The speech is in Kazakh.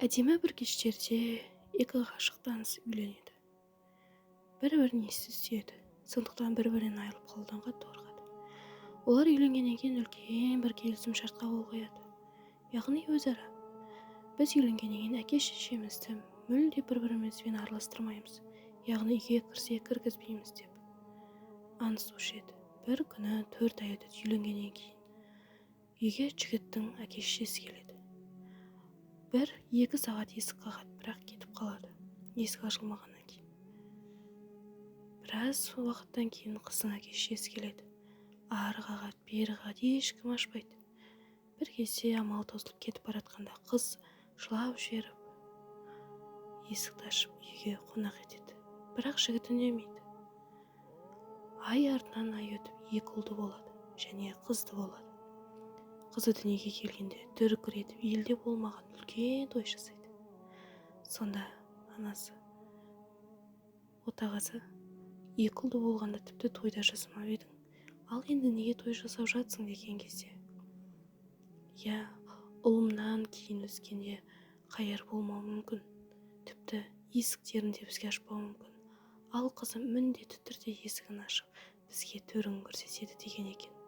Әдемі бір кештерде екі ғашық таныс үйленеді. Бір-бірін есі сүйеді, сондықтан бір-бірінен айырылып қалудан қатты қорқады. Олар үйленгеннен кейін үлкен бір келісім шартқа қол қояды. Яғни өзара. Біз үйленгеннен кейін әке-шешемізді мүлде бір-бірімізбен араластырмаймыз. Яғни үйге кірсе кіргізбейміз деп анысушы еді. Бір күні 4 ай өтеді үйленгеннен кейін. Үйге жігіттің әке-шешесі келеді. 1-2 сағат есік қағады, бірақ кетіп қалады. Есік ашылмағаннан кейін. Біраз уақыттан кейін қыздың әке-шешесі келеді. Ары қағады, бері қағады, ешкім ашпайды. Бір кезде амалы таусылып кетіп баратқанда қыз жылап жіберіп есікті ашып үйге қонақ етеді. Бірақ жігіт үндемейді. Ай артынан ай өтіп 2 ұлды болады және қызды болады. Қызы дүниеге келгенде дүркіретіп елде болмаған үлкен той жасайды. Сонда анасы, отағасы, 2 ұлды болғанда тіпті тойда жасамап едің. Ал енді неге той жасап жатсың деген кезде. Я, ұлымнан кейін өскенде қайыр болмауы мүмкін. Тіпті есіктерін де бізге ашпауы мүмкін. Ал қызым міндетті түрде есігін ашып, бізге төрін көрсетеді деген екен.